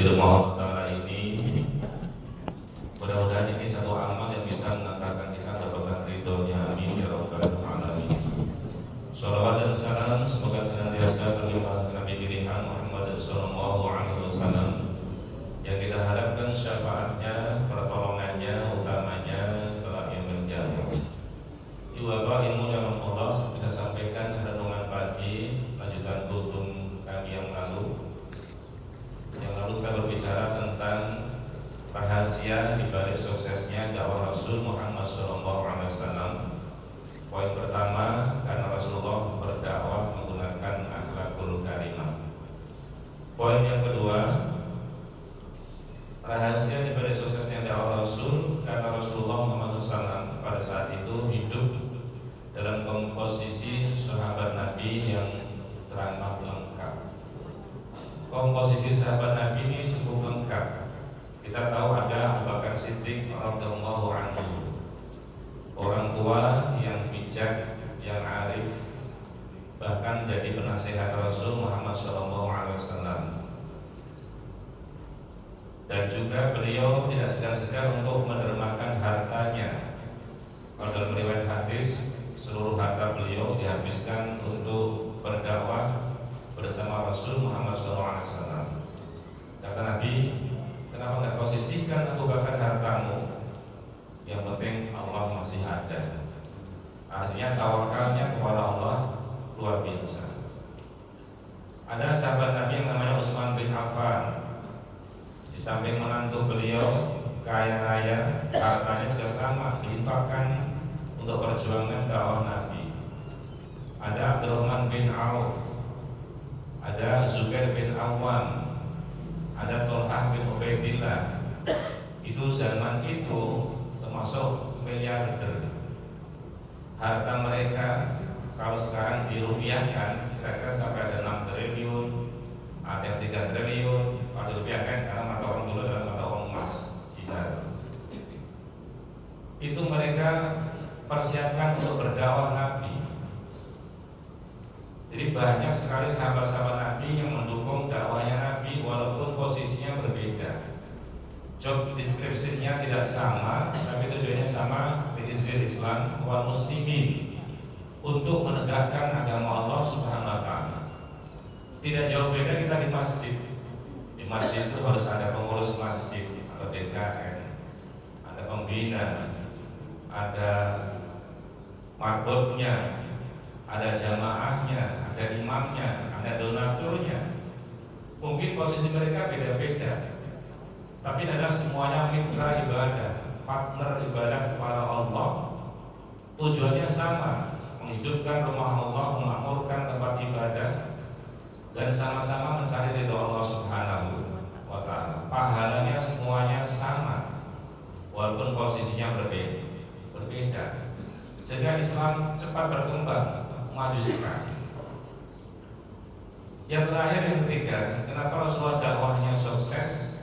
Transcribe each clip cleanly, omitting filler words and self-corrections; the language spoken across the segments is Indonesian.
di rumah Allah Ta'ala ini, mudah-mudahan ini satu amal yang bisa mengantarkan kita mendapatkan ridhonya. Amin ya rabbal alamin. Shalawat dan salam semoga senantiasa terlimpah kepada Nabi pilihan Muhammad sallallahu alaihi wasallam yang kita harapkan syafaatnya, pertolongannya, utamanya kelak yaumil qiyamah. Bapak ilmu dalam Allah bisa sampaikan renungan pagi lanjutan rutun kami yang lalu kita berbicara tentang rahasia di balik suksesnya dakwah Rasul Muhammad SAW. Poin pertama, karena Rasulullah berdakwah menggunakan akhlakul karimah. Poin yang kedua, rahasia di balik suksesnya dakwah Rasul karena Rasulullah Muhammad SAW pada saat itu hidup dalam komposisi sahabat Nabi yang teramat lengkap. Komposisi sahabat Nabi ini cukup lengkap. Kita tahu ada Abu Bakar Siddiq radhiyallahu anhu, orang tua yang bijak, yang arif, bahkan jadi penasehat Rasul Muhammad SAW. Dan juga beliau tidak segan-segan untuk mendermakan hartanya. Kalau dalam riwayat hadis, seluruh harta beliau dihabiskan untuk berdakwah bersama Rasul Muhammad SAW. Kata Nabi, kenapa nggak posisikan Abu Bakar hartamu? Yang penting Allah masih ada. Artinya tawakalnya kepada Allah luar biasa. Ada sahabat Nabi yang namanya Utsman bin Affan. Di samping menantu beliau kaya raya, hartanya juga sama diinfakkan untuk perjuangan dakwah Nabi. Ada Abdurrahman bin Auf, ada Zubair bin Awam, ada Tolhah bin Ubaidillah. Itu zaman itu termasuk miliarder. Harta mereka kalau sekarang dirupiahkan kira-kira sampai ada 6 triliun, ada yang 3 triliun. Kalau dirupiahkan karena mata uang dulu adalah mata uang emas dinar. Itu mereka persiapkan untuk berdakwah Nabi. Jadi banyak sekali sahabat-sahabat Nabi yang mendukung dakwahnya Nabi walaupun posisinya berbeda. Job description-nya tidak sama, tapi tujuannya sama, biiznil Islam wal muslimin, untuk menegakkan agama Allah Subhanahu wa taala. Tidak jauh beda kita di masjid. Di masjid itu harus ada pengurus masjid atau DKM, ada pembina, ada marbotnya, ada jamaahnya, ada imamnya, ada donaturnya. Mungkin posisi mereka beda-beda, tapi adalah semuanya mitra ibadah, partner ibadah kepada Allah. Tujuannya sama, menghidupkan rumah Allah, memakmurkan tempat ibadah, dan sama-sama mencari ridho Allah Subhanahu wa ta'ala. Pahalanya semuanya sama, walaupun posisinya berbeda. Sehingga Islam cepat berkembang, maju sekali. Yang terakhir, yang ketiga, kenapa Rasulullah dakwahnya sukses?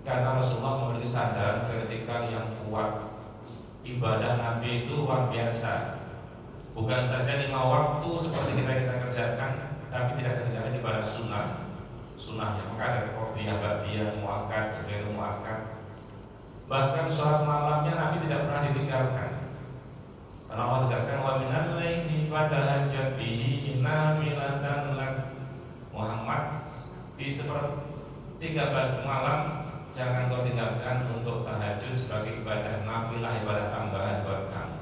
Karena Rasulullah memiliki sadar vertikal yang kuat. Ibadah Nabi itu luar biasa. Bukan saja 5 waktu seperti kita kerjakan, tapi tidak ketinggalan ibadah sunnahnya. Maka ada qobliyah, ba'diyah, muakkad, ghairu muakkad. Bahkan sholat malamnya Nabi tidak pernah ditinggalkan. Karena Allah tegaskan, wa minal laili fatahajjat bihi nafilatan lak. Muhammad, di sepertiga malam jangan kau tinggalkan untuk tahajud sebagai ibadah nafilah, ibadah tambahan buat kamu.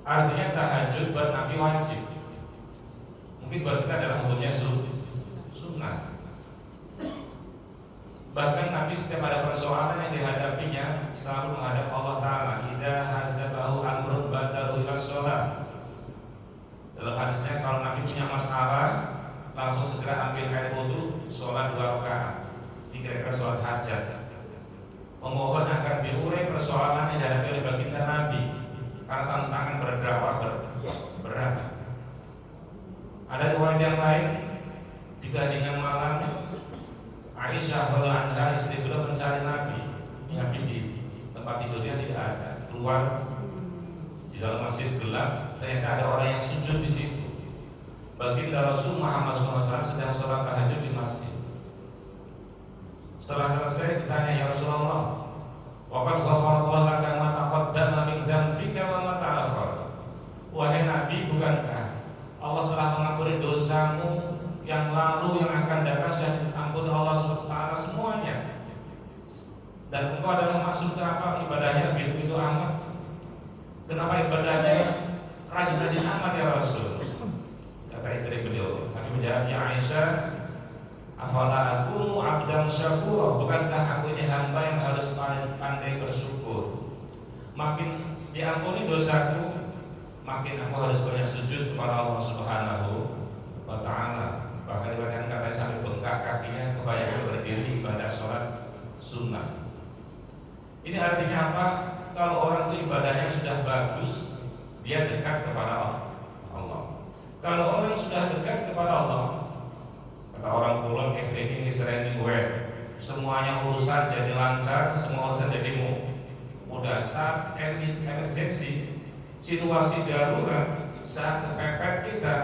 Artinya tahajud buat Nabi wajib. Mungkin buat kita adalah hukumnya sunnah. Bahkan Nabi setiap ada persoalan yang dihadapinya selalu menghadap Allah Ta'ala. Idza hasabahu amrun badaru ila sholat. Dalam hadisnya kalau Nabi punya masalah, langsung segera ambil air wudu, sholat 2 rakaat. Ini kira-kira sholat hajat. Memohon agar diurai persoalan yang dihadapi oleh baginda Nabi, karena tantangan berdakwah berat. Ada riwayat yang lain, di keheningan malam Aisyah radhiyallahu anha, istri beliau, mencari Nabi. Nabi di tempat tidurnya tidak ada. Keluar di dalam masjid gelap, ternyata ada orang yang sujud di situ. Baginda Rasul Muhammad SAW sedang sholat tahajud di masjid. selesai ditanya, ya Rasulullah, waqad ghafarallahu laka ma taqaddama min dzambika wa ma ta'akhkhar. Wahai Nabi, bukankah Allah telah mengampuni dosamu yang lalu, yang akan datang sudah diampuni Allah SWT semuanya. Dan engkau adalah maksud apa ibadahnya begitu amat? Kenapa ibadahnya rajin-rajin amat ya Rasul? Kata istri beliau, Nabi menjawab, ya Aisyah, afala akunu abdan syakura, bukankah aku ini hamba yang harus pandai bersyukur? Makin diampuni dosaku, makin aku harus banyak sujud kepada Allah Subhanahu wa ta'ala. Bahkan dikatakan katanya sampai bengkak kakinya kebanyakan berdiri ibadah sholat sunnah. Ini artinya apa? Kalau orang itu ibadahnya sudah bagus, dia dekat kepada Allah. Kalau orang sudah dekat kepada Allah, kata orang Kulon, everything is running well, semuanya urusan jadi lancar, semua urusan jadi mudah. Saat emergency, situasi darurat, saat kepepet kita,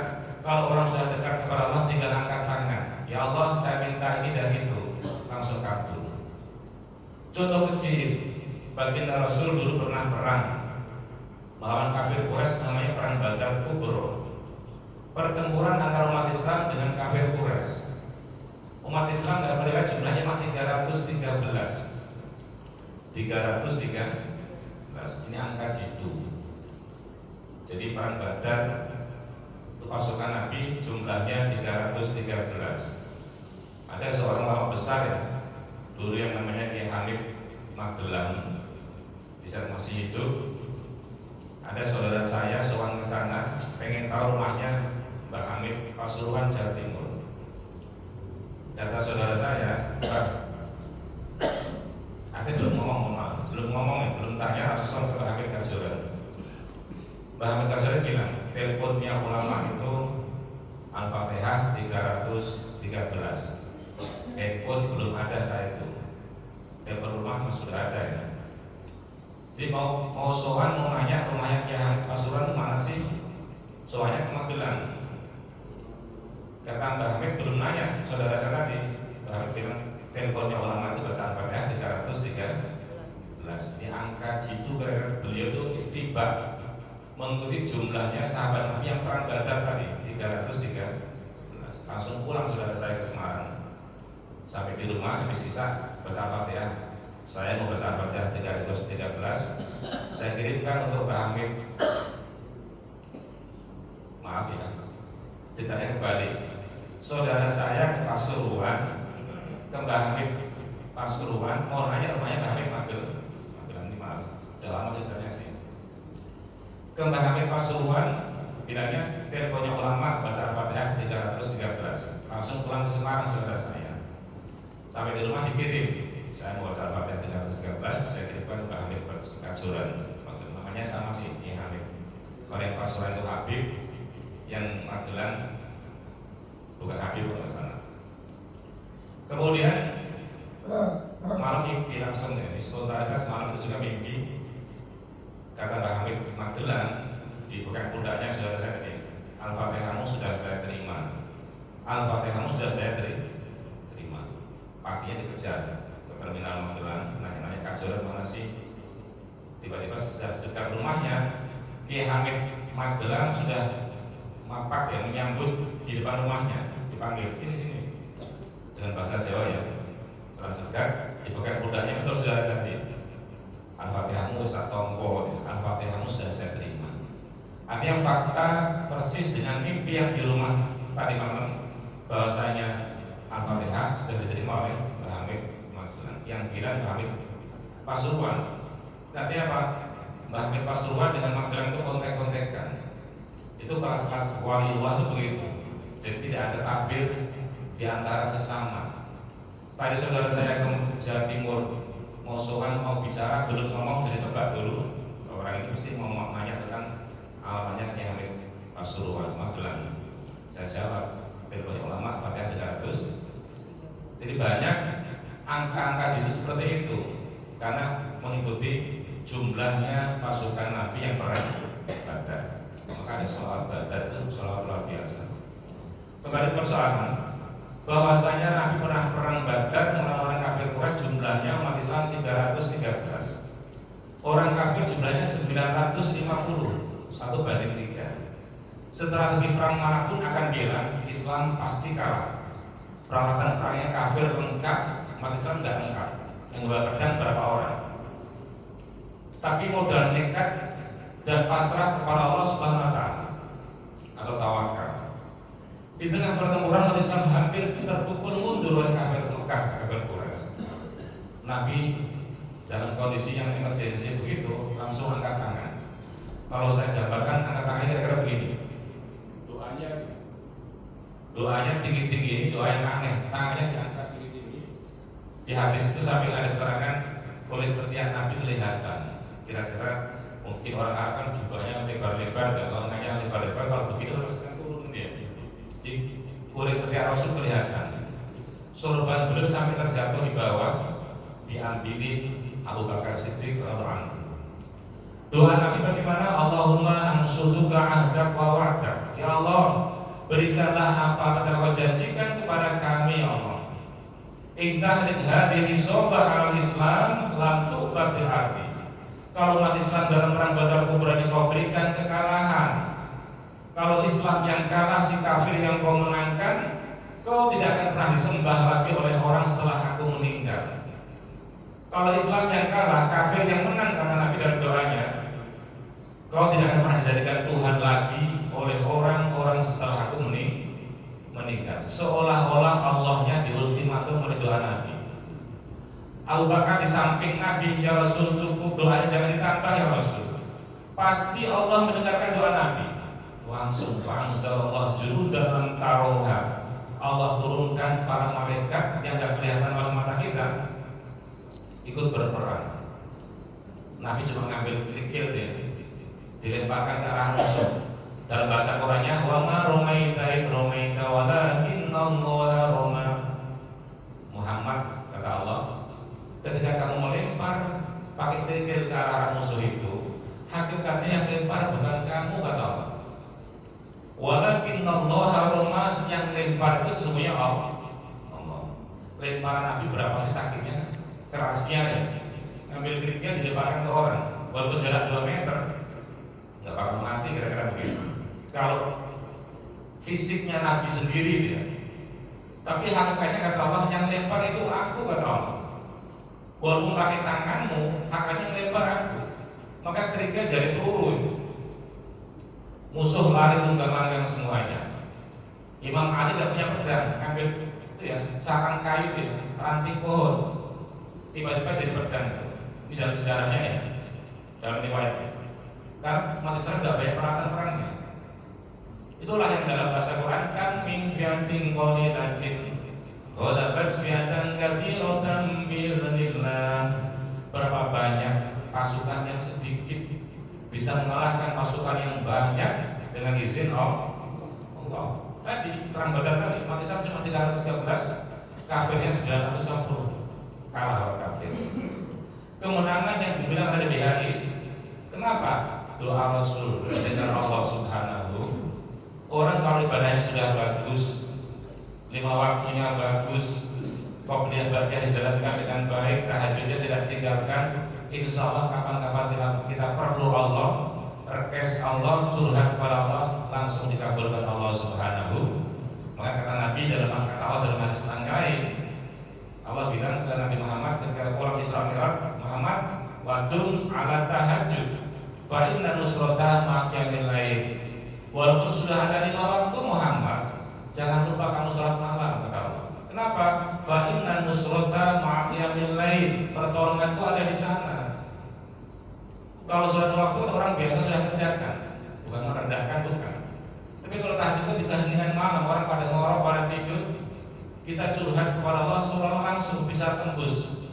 kalau orang sudah dekat kepada Allah, tinggal angkat tangan, ya Allah saya minta ini dan itu, langsung kabul. Contoh kecil, baginda Rasul dulu pernah perang melawan kafir Quraisy, namanya perang Badar Kubro. Pertempuran antara umat Islam dengan kafir Quraisy. Umat Islam dalam riwayat jumlahnya 313. Ini angka jitu. Jadi perang Badar itu pasukan Nabi jumlahnya 313. Ada seorang ulama besar ya, dulu yang namanya Kiai Hamid Magelang, di saat masih hidup. Ada saudara saya sowan ke sana, pengen tahu rumahnya Mbak Hamid, Pasuruan, Jawa Timur. Kata saudara saya, Pak, aku belum tanya langsung ke Mbak Hamid Kajoran. Mbak Hamid Kajoran bilang, teleponnya ulama itu Al-Fatihah 313. Handphone belum ada saya itu. Telepon rumah sudah ada ya. Jadi mau sowan, mau nanya rumahnya Kiai Hamid Pasuruan mana sih? Soalnya ke Magelang. Kata Mbak Hamid belum nanya, saudara saya tadi. Mbak Hamid bilang teleponnya ulama itu baca Al-Fatihah 313. Ini angka jitu karena beliau itu tiba mengikuti jumlahnya sahabat Nabi yang perang Badar tadi 313. Langsung pulang saudara saya ke Semarang. Sampai di rumah habis sisa baca Al-Fatihah. Saya mau baca Al-Fatihah 313. Saya kirimkan untuk Mbak Hamid. Maaf ya, ceritanya kembali. Saudara saya ke Pasuruan, ke Mbak Hamid Pasuruan, mau nanya rumahnya Mbak Hamid Magelang. Maaf, udah lama ceritanya sih. Ke Mbak Hamid Pasuruan, bilangnya teleponnya ulama baca Al-Fatihah 313. Langsung pulang ke Semarang saudara saya. Sampai di rumah dikirim, saya mau baca Al-Fatihah 313, saya kirimkan Mbak Hamid Kajoran. Namanya sama sih, Kiai Hamid. Kalau yang Pasuruan itu Habib, yang Magelang bukan Habib kalau sana. Kemudian malam mimpi langsung ya, di sekolah malam itu juga mimpi. Kata Mbak Hamid Magelang, di bukan pundaknya saudara saya tadi, Al-Fatihahmu sudah saya terima. Al-Fatihahmu sudah saya terima. Paginya dikejar ke terminal Magelang, nanya-nanya Kajoran mana sih. Tiba-tiba sudah dekat rumahnya, Kiai Hamid Magelang sudah mapak ya, menyambut di depan rumahnya, dipanggil sini dengan bahasa Jawa ya. Setelah dekat, dipegang pundaknya, betul saudara tadi. Al-Fatihahmu Ustaz Tompo, Al-Fatihahmu sudah saya terima. Artinya fakta persis dengan mimpi yang di rumah tadi malam, bahwasanya Al-Fatihah sudah diterima oleh Mbak Hamid Magelang. Yang bilang Mbak Hamid Pasuruan. Nanti apa? Mbak Hamid Pasuruan dengan Magelang itu kontek-kontekan. Itu kelas-kelas waliullah itu begitu. Jadi tidak ada tabir di antara sesama. Tadi saudara saya ke Jawa Timur, mau sowan, mau bicara, belum ngomong jadi tebak dulu. Orang ini pasti mau nanya tentang alamannya Kiai Hamid Pasuruan Magelang. Saya jawab, teleponnya ulama Fatihah 300. Jadi banyak angka-angka jenis seperti itu karena mengikuti jumlahnya pasukan Nabi yang perang Badar. Maka ada sholawat Badar itu sholawat luar biasa. Kembali ke persoalan, bahwasanya Nabi pernah perang Badar melawan orang kafir Quraisy jumlahnya umat Islam 313. Orang kafir jumlahnya 950, 1:3. Strategi perang manapun akan bilang Islam pasti kalah. Peralatan perangnya kafir lengkap, umat Islam tidak lengkap. Yang bawa pedang berapa orang? Tapi modal nekat dan pasrah kepada Allah Subhanahu wa Ta'ala atau tawakal. Di tengah pertempuran umat Islam hampir terpukul mundur oleh kafir Mekah, kafir Quraisy. Nabi dalam kondisi yang emergensi begitu langsung angkat tangan. Kalau saya jabarkan angkat tangannya kira-kira begini. Doanya tinggi-tinggi, doa yang aneh, tangannya diangkat tinggi-tinggi. Di hadis itu sambil ada keterangan kulit ketiak Nabi kelihatan. Kira-kira mungkin orang Arab kan jubahnya lebar-lebar dan lengannya lebar-lebar, kalau begitu harus kan turun dia. Di kulit ketiak Rasul kelihatan. Sorban beliau sampai terjatuh di bawah, diambilin Abu Bakar Siddiq radhiyallahu anhu. Doa Nabi bagaimana? Allahumma ansuduka ahdak wa wa'dak. Ya Allah, berikanlah apa yang telah kau janjikan kepada kami, ya Allah. Intahlik hadhihi sobah al-Islam lam tu'batil ardi. Kalau umat Islam dalam perang Badar Kubra ini kau berikan kekalahan, kalau Islam yang kalah, si kafir yang kau menangkan, kau tidak akan pernah disembah lagi oleh orang setelah aku meninggal. Kalau Islam yang kalah, kafir yang menang, kata Nabi dalam doanya, kau tidak akan pernah dijadikan Tuhan lagi oleh orang-orang setelah aku meninggal. Seolah-olah Allahnya diultimatum oleh doa Nabi. Abu Bakar di samping Nabi, ya Rasul cukup doanya jangan ditambah ya Rasul. Pasti Allah mendengarkan doa Nabi. Langsung Allah jurudan lam taroha. Allah turunkan para malaikat yang tidak kelihatan oleh mata kita ikut berperang. Nabi cuma ngambil kerikil dia, dilemparkan ke arah musuh. Dalam bahasa Qurannya, wa ma romaita id romaita walakinnallaha roma. Muhammad, kata Allah, ketika kamu melempar pakai kerikil ke arah musuh itu, hakikatnya yang lempar bukan kamu, kata Allah. Walakinnallaha roma, yang lempar itu sesungguhnya Allah. Lemparan Nabi berapa sih sakitnya? Kerasnya ya. Ngambil kerikil dilemparkan ke orang, walaupun jarak 2 meter, nggak bakal mati kira-kira begitu. Kalau fisiknya Nabi sendiri dia, tapi hakikatnya kata Allah yang lempar itu aku, kata Allah. Walaupun pakai tanganmu, hakikatnya lempar aku. Maka kerikil jadi peluru. Musuh lari tunggang-langgang semuanya. Imam Ali gak punya pedang, ambil itu ya, sarang kayu itu ya, ranting pohon. Tiba-tiba jadi pedang itu. Ini dalam sejarahnya ya, dalam riwayatnya. Karena umat Islam gak banyak peralatan perangnya. Itulah yang dalam bahasa Quran kan min fiatin qalilatin ghalabat fiatan katsiratan bi'idznillah. Berapa banyak pasukan yang sedikit bisa mengalahkan pasukan yang banyak dengan izin Allah. Tadi perang Badar tadi umat Islam cuma 313, kafirnya 960, kalah kafir. Kemenangan yang dibilang ada di hadis. Kenapa? Doa Rasul dengan Allah Subhanahu. Orang kalau ibadahnya sudah bagus, 5 waktunya bagus, qobliyah ba'diyah dijalankan dengan baik, tahajudnya tidak ditinggalkan, insya Allah kapan-kapan kita perlu Allah, request Allah, curhat kepada Allah, langsung dikabulkan Allah Subhanahu. Maka kata Nabi dalam kata Allah dalam hadis lain, Allah bilang ke Nabi Muhammad ketika pulang Isra Mi'raj, Muhammad wadum ala tahajud fa inna nusrata ma'qiyamil lail. Walaupun sudah ada 5 waktu Muhammad, jangan lupa kamu sholat malam, kata Allah. Kenapa? Fa inna nusrata ma'qiyamil lail. Pertolonganku ada di sana. Kalau sholat waktu orang biasa sudah kerjakan, bukan merendahkan, bukan. Tapi kalau tahajud itu ditahan dengan malam, orang pada ngorok, pada tidur, kita curhat kepada Allah, seolah langsung bisa tembus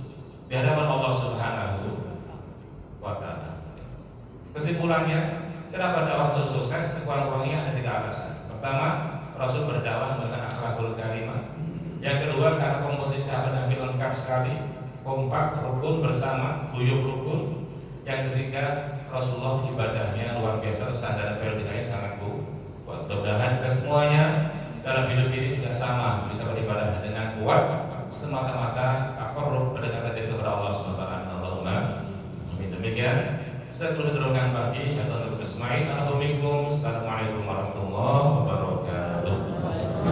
di hadapan Allah Subhanahu wa Ta'ala. Kesimpulannya, kenapa dakwah Rasul sukses? Sekurang-kurangnya ada 3 alasan. Pertama, Rasul berdakwah dengan akhlakul karimah. Yang kedua, karena komposisi sahabat Nabi lengkap sekali, kompak, rukun bersama, guyup rukun. Yang ketiga, Rasulullah ibadahnya luar biasa, kesadaran vertikanya sangat kuat. Mudah-mudahan kita semuanya dalam hidup ini juga sama, bisa beribadah dengan kuat semata-mata takarrub mendekatkan diri kepada Allah SWT. Allahumma amin. Demikian sebelum diturunkan pagi atau untuk Bismillah, Assalamualaikum